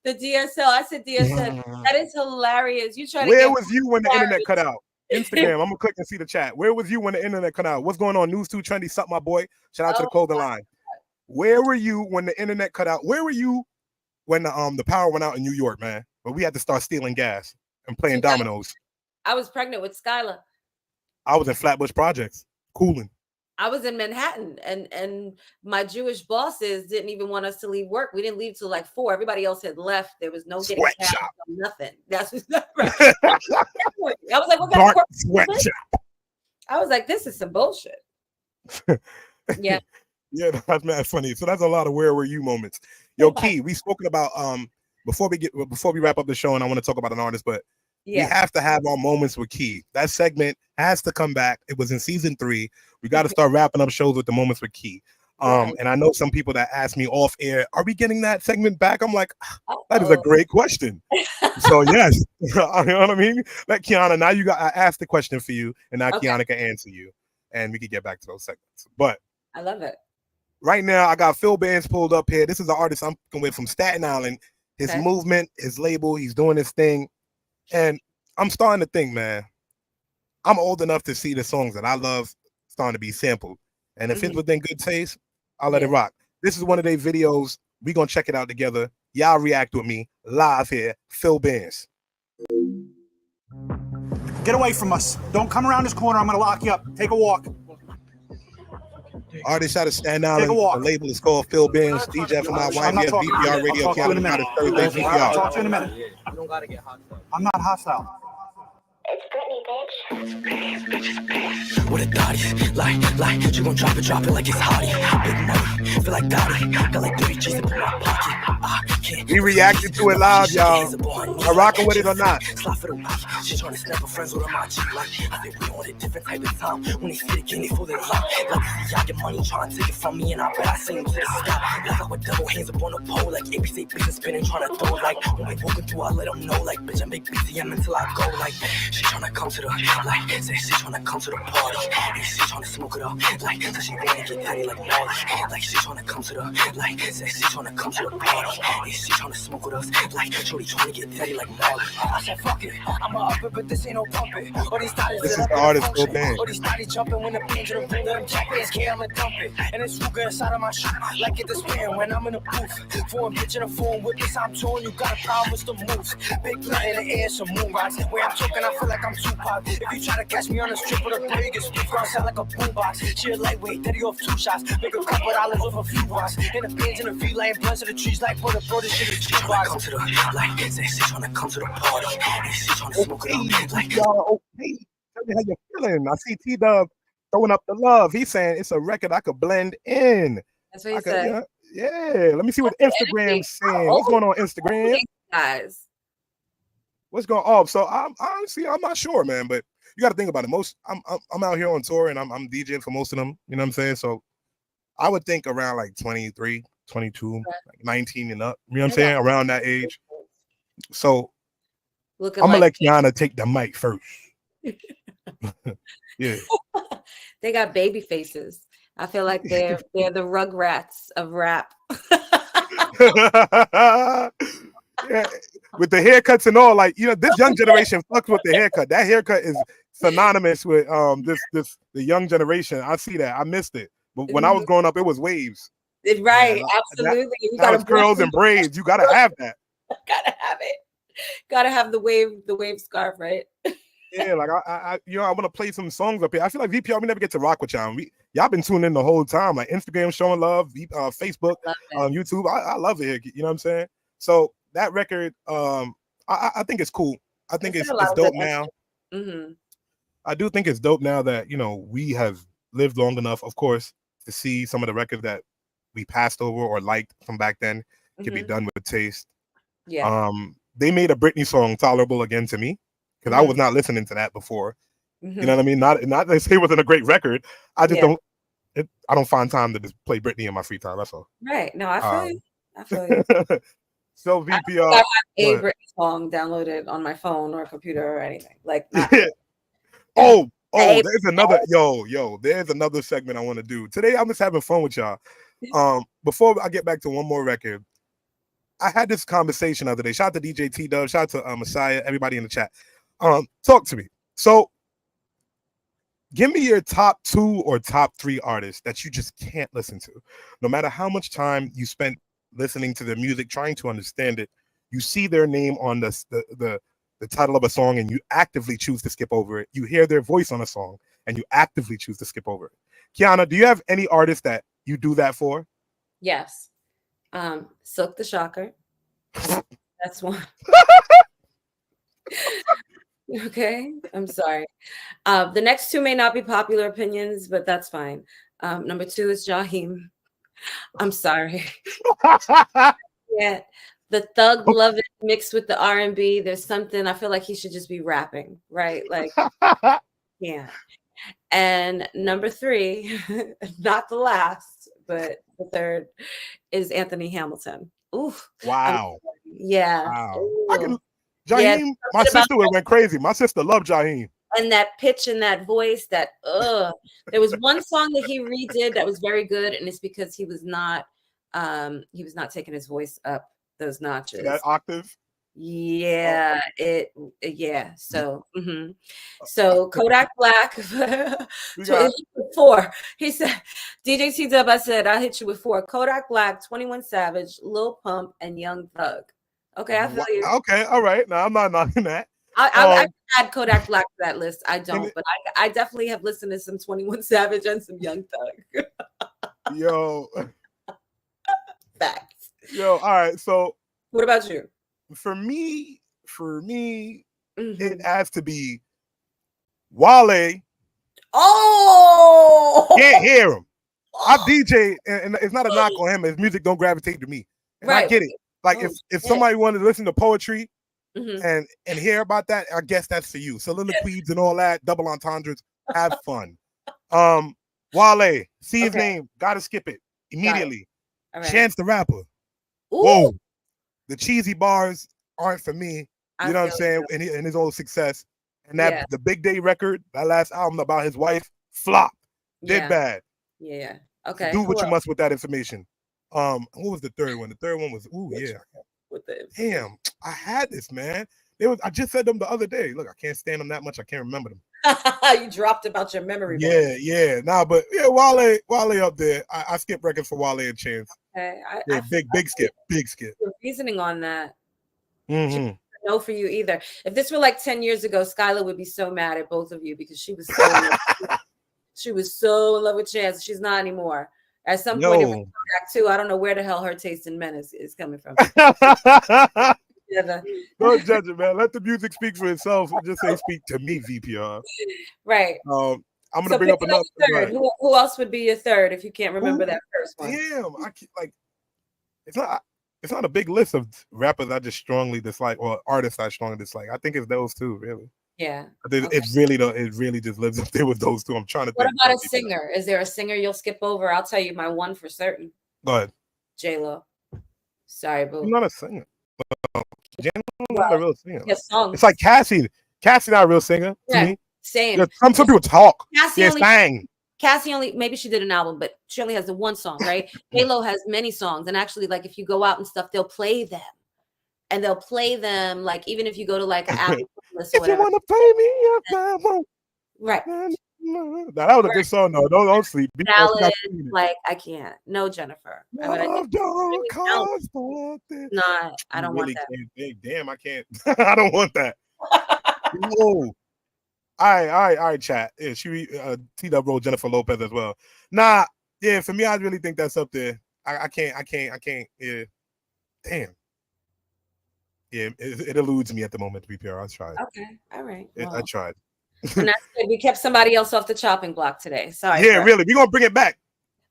The DSL. I said DSL. That is hilarious. You trying to Where get was you when the internet cut out? Instagram. I'm gonna click and see the chat. Where was you when the internet cut out? What's going on? News 2 Trendy. Sup, my boy. Shout out to the clothing line. Where were you when the internet cut out? Where were you when the power went out in New York, man? But we had to start stealing gas and playing dominoes. I was pregnant with Skylar. I was in Flatbush Projects, cooling. I was in Manhattan, and my Jewish bosses didn't even want us to leave work. We didn't leave till like 4. Everybody else had left. There was no getting cash, nothing. That's right. I was like, what kind of sweatshop? I was like, this is some bullshit. Yeah. Yeah, that's mad funny. So that's a lot of where were you moments. Yo, Key, we spoken about before we wrap up the show, and I want to talk about an artist, but we have to have our moments with Key. That segment has to come back. It was in season 3. We got to start wrapping up shows with the moments with Key. And I know some people that ask me off air, are we getting that segment back? I'm like, that is a great question. So yes, you know what I mean? Like Qiana, now I asked the question for you, and now Qiana can answer you, and we can get back to those segments. But I love it. Right now, I got Phil Bands pulled up here. This is the artist I'm with from Staten Island. His movement, his label, he's doing his thing. And I'm starting to think, man, I'm old enough to see the songs that I love starting to be sampled. And if it's within good taste, I'll let it rock. This is one of their videos. We're going to check it out together. Y'all react with me live here. Phil Bands. Get away from us. Don't come around this corner. I'm going to lock you up. Take a walk. Artist out of Staten Island. The label is called Phil Bands. DJ from my YBF VPR Radio. Qianathegoddess VPR. Talk to you in a minute. You don't gotta get hostile. I'm not hostile. It's Brittany, bitch. What a thotty. Like, you gon' drop it like it's hottie. Big money, feel like Gotti. Got like 30 G's up in my pocket. We reacted to it live, y'all. Are rocking with it or not? She trying to snap her friends with a machi. Like, I think we on a different type of time. When they see the king, they fool their line. Like, y'all get money trying to take it from me, and I bet I sing to the sky. Like, I with double hands up on the pole. Like, ABC business spinning, trying to throw. Like, when we walking through, I let them know. Like, bitch, I'm big BCM until I go. Like, she tryna come to the, like, say she tryna come to the party. And she tryna smoke it up, like, so she wanna get daddy like Molly. Like, she tryna come to the, like, say she tryna come to the party. And she tryna smoke with us, like, shorty tryna get daddy like Molly. I said, fuck it, I'm up it, but this ain't no pumping. All these this is the artist Phil Bands. All these thotties jumping when the pins in the ring, let them jack it, it's I'ma dump it. And it's Ruger inside of my shoe, like it the spin when I'm in the booth. Foreign bitch in a foreign whip, this I'm torn, you got a problem with the moves. Big blunt in the air, some moon rocks. Where I'm choking, I feel like I'm Tupac. If you try to catch me on the strip with a biggest speaker, gonna sound like a boombox. She a lightweight, daddy off 2 shots. Make a couple dollars off a few rocks. In the bins in the V lane, blunts to the trees like for the bro, this shit is 2 box. Come to the, like, say she tryna come to the party. And she tryna smoke it up, like. Y'all, okay. Tell me how you feeling. I see T-Dub throwing up the love. He's saying it's a record I could blend in. That's what he said. Yeah, let me see what Instagram's saying. What's going on Instagram? Guys. What's going on? So I'm not sure, man, but you got to think about it. I'm out here on tour and I'm DJing for most of them, you know what I'm saying? So I would think around like 23, 22, like 19 and up, you know what I'm saying? Around that age. So I'm gonna let Qiana take the mic first. Yeah. They got baby faces. I feel like they're the Rugrats of rap. Yeah, with the haircuts and all, like, you know, this young generation fucks with the haircut. That haircut is synonymous with the young generation. I see that. I missed it. But when I was growing up, it was waves. Right, absolutely. You got curls and braids. You gotta have that. Gotta have it. Gotta have the wave scarf, right? Yeah, like I want to play some songs up here. I feel like VPR, we never get to rock with y'all. Y'all been tuning in the whole time, like Instagram showing love, Facebook, YouTube. I love it here. You know what I'm saying? So that record, I think it's cool. I think it's dope now. I do think it's dope now that, you know, we have lived long enough, of course, to see some of the records that we passed over or liked from back then can be done with taste. Yeah. They made a Britney song tolerable again to me, because I was not listening to that before. You know what I mean? Not they say it wasn't a great record. I just don't. I don't find time to just play Britney in my free time. That's all. Right. No, I feel you. I feel you. So VPR. I have a Britney song downloaded on my phone or computer or anything. Like, not oh, there's another there's another segment I want to do. Today I'm just having fun with y'all. Before I get back to one more record, I had this conversation the other day. Shout out to DJ T-Dub, shout out to Messiah, everybody in the chat. Talk to me. So give me your top 2 or top 3 artists that you just can't listen to. No matter how much time you spent listening to their music, trying to understand it, you see their name on the title of a song and you actively choose to skip over it. You hear their voice on a song and you actively choose to skip over it. Kiana, do you have any artist that you do that for? Yes. Silk the Shocker. That's one. Okay, I'm sorry. The next 2 may not be popular opinions, but that's fine. Number 2 is Jaheim. I'm sorry. Yeah, the thug love it mixed with the R&B. There's something I feel like he should just be rapping, right? Like, yeah. And number 3, not the last, but the 3rd is Anthony Hamilton. Ooh, wow. Yeah. Wow. Jaheim, my sister went crazy. My sister loved Jaheim. And that pitch and that voice, there was one song that he redid that was very good, and it's because he was not taking his voice up those notches. That octave? Yeah, So so Kodak Black 4. He said, DJ T-Dub, I said I'll hit you with 4. Kodak Black, 21 Savage, Lil Pump, and Young Thug. Okay, I feel you. Okay, all right. Now I'm not knocking that. I add Kodak Black to that list. I don't, but I definitely have listened to some 21 Savage and some Young Thug. Yo. Facts. Yo, all right. So what about you? For me, it has to be Wale. Oh, can't hear him. I DJ, and it's not a knock on him. His music don't gravitate to me. And I get it. Like if somebody wanted to listen to poetry and hear about that, I guess that's for you. Soliloquies and all that, double entendres, have fun. Wale, see his name, gotta skip it immediately. Right. Chance the Rapper. Ooh. Whoa, the cheesy bars aren't for me. You know what I'm saying? And his old success. And that the Big Day record, that last album about his wife, flopped. Did bad. Yeah. Okay. So do what you must with that information. What was the 3rd one? The 3rd one was damn, I had this, man. I just said them the other day. Look, I can't stand them that much. I can't remember them. You dropped about your memory. Yeah. Nah, but Wale up there. I skip records for Wale and Chance. Okay. Big skip. The reasoning on that. No for you either. If this were like 10 years ago, Skylar would be so mad at both of you because she was so in love with Chance. She's not anymore. At some point, it went back too. I don't know where the hell her taste in men is coming from. Don't judge it, man. Let the music speak for itself. Just say speak to me, VPR. Right. I'm gonna bring up another 3rd. Who else would be your 3rd if you can't remember that first one? Damn, I can't, like it's not a big list of rappers I just strongly dislike or artists I strongly dislike. I think it's those 2, really. Yeah. It really just lives up there with those 2. I'm trying to think. What about a singer? Is there a singer you'll skip over? I'll tell you my one for certain. Go ahead. J-Lo. Sorry, boo. I'm not a singer. J-Lo's not a real singer. Songs. It's like Cassie. Cassie not a real singer to me. Same. Some people talk. Cassie only, maybe she did an album, but she only has the one song, right? J-Lo has many songs. And actually, like, if you go out and stuff, they'll play them. And they'll play them, like, even if you go to, like, an Apple list or whatever. If you want to play me, I won't. Right. No, that was a good song, though. Don't sleep. Ballad, like, I can't. No, Jennifer. I mean, I don't want that. Damn, I can't. I don't want that. No. All right, chat. Yeah, she T-Dub wrote Jennifer Lopez as well. Nah, yeah, for me, I really think that's up there. I can't. Yeah, damn. Yeah, it eludes me at the moment. VPR, I tried. Okay, all right. I tried. And that's good. We kept somebody else off the chopping block today. Sorry. Yeah, really. We're gonna bring it back.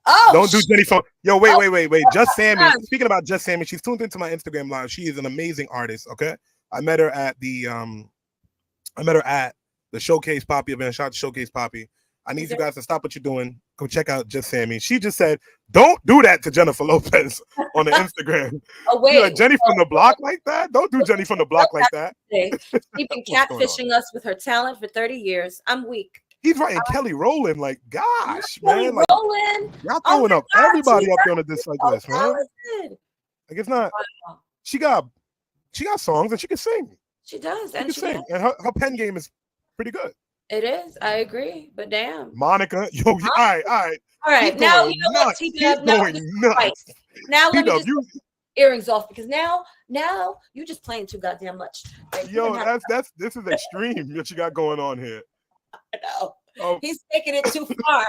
Oh, don't do Jennifer. Yo, wait. Just Sammy. Speaking about Just Sammy, she's tuned into my Instagram live. She is an amazing artist. Okay, I met her at the Showcase Poppy event. Shout out to Showcase Poppy. I need you guys to stop what you're doing. Go check out Just Sammy. She just said, don't do that to Jennifer Lopez on the Instagram. Oh, wait. You're like, Jenny from the block like that? Don't do Jenny from the block like that. She's been catfishing us with her talent for 30 years. I'm weak. He's writing Kelly Rowland. Like, gosh, Kelly man. Like, Rowland. y'all throwing up everybody up there on a diss like this, man. Talented. Like, it's not. She got songs and she can sing. She does. She And can she sing. does. And her pen game is pretty good. It is. I agree. But damn. Monica. Yo, all right. All right. Now, you know what, T-Dub? Now let me just put earrings off because now you just playing too goddamn much. Like, yo, this is extreme what you got going on here. I know. Oh. He's taking it too far.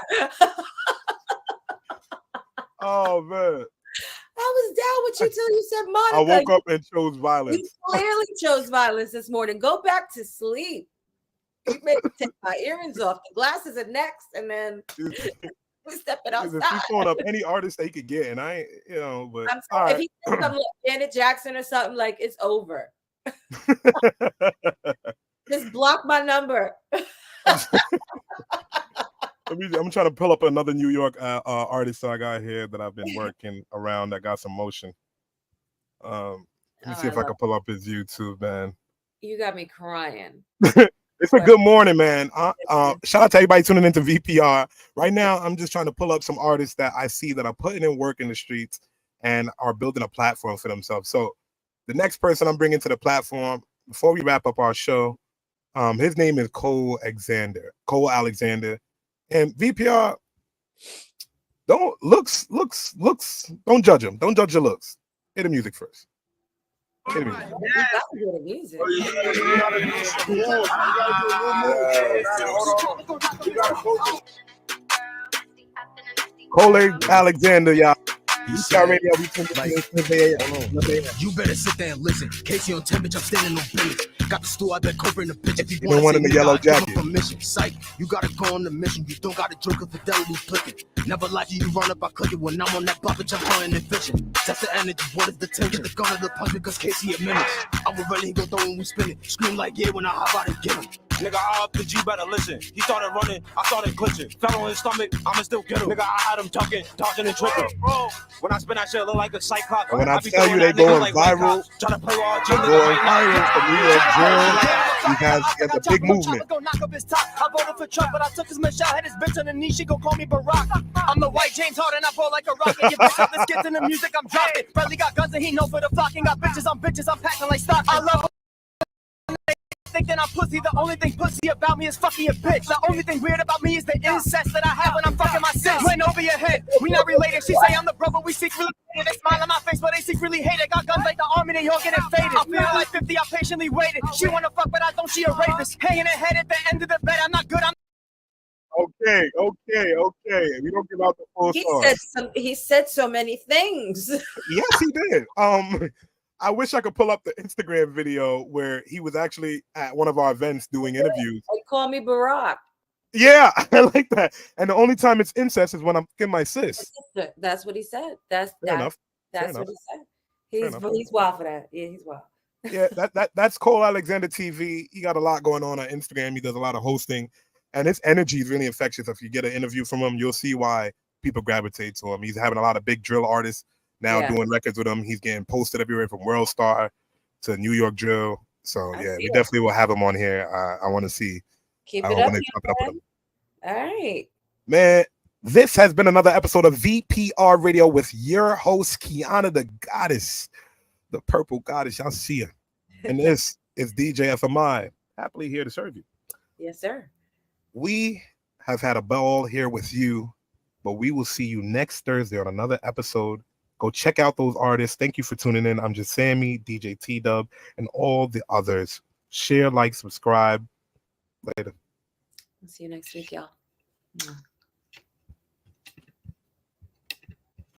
Oh, man. I was down with you till you said Monica. I woke up and chose violence. You clearly chose violence this morning. Go back to sleep. You made me take my earrings off, the glasses are next, and then we stepping outside. He's throwing up any artist they could get, and I ain't, but I'm sorry, if he said something like Janet Jackson or something, like it's over. Just block my number. I'm trying to pull up another New York artist I got here that I've been working around that got some motion. Let me see if I can pull up his YouTube, man. You got me crying. It's a good morning, man. Shout out to everybody tuning into VPR. Right now, I'm just trying to pull up some artists that I see that are putting in work in the streets and are building a platform for themselves. So the next person I'm bringing to the platform, before we wrap up our show, his name is Cole Alexander. And VPR, don't judge him. Don't judge your looks. Hear the music first. Hear the music. Cole Alexander, y'all. You better sit there and listen. Casey on temperature, I'm standing on business. Got the stool, I bet covering the bitch. If you want one in the yellow jacket. Permission, psych. You gotta go on the mission. You don't gotta joke of fidelity clicking. Never like you run up, I click it. When I'm on that bop, bitch, I'm hunting and fishing. That's the energy. What is the tension? The gun of the punch because Casey a minute. I will really go throw when we spin it. Scream like yeah when I hop out and get him. Nigga, I up the G, better listen. He started running, I started glitching. Fell on his stomach, I'ma still get him. Nigga, I had him talking and tripping. When I spin that shit, look like a cyclops. And when I tell you they going viral, trying to play all going viral for New York Drill, you guys get the big movement. Go knock up his top. I voted for Trump, but I took his Michelle, had his bitch on the knee. She gon' call me Barack. I'm the white James Harden, I ball like a rocket. Your bitch up the skits in the music, I'm dropping. Bradley got guns and he know for the flocking. Got bitches, I'm packing like stock. I love think that I'm pussy. The only thing pussy about me is fucking a bitch. The only thing weird about me is the incest that I have when I'm fucking my sis. Went over your head. We not related. She say I'm the brother. We secretly hated. They smile on my face, but they secretly hate it. Got guns like the army. They all getting faded. I'm feeling like 50. I patiently waited. She wanna fuck, but I don't. She a rapist. Hanging her head at the end of the bed. I'm not good. I'm Okay. We don't give out the full story. He said so many things. Yes, he did. I wish I could pull up the Instagram video where he was actually at one of our events doing interviews. They call me Barack. Yeah, I like that. And the only time it's incest is when I'm fucking my sis. That's what he said. That's enough. That's what he said. He's wild for that. Yeah, he's wild. Yeah, that's Cole Alexander TV. He got a lot going on Instagram. He does a lot of hosting, and his energy is really infectious. If you get an interview from him, you'll see why people gravitate to him. He's having a lot of big drill artists now doing records with him. He's getting posted everywhere from World Star to New York Drill. So we definitely will have him on here. I want to see. Keep it up, with him. All right, man. This has been another episode of VPR Radio with your host Qianathegoddess, the purple goddess. Y'all see her, and this is DJfmi. Happily here to serve you. Yes, sir. We have had a ball here with you, but we will see you next Thursday on another episode. Go check out those artists. Thank you for tuning in. I'm just Sammy, DJ T-Dub, and all the others. Share, like, subscribe. Later. See you next week, y'all.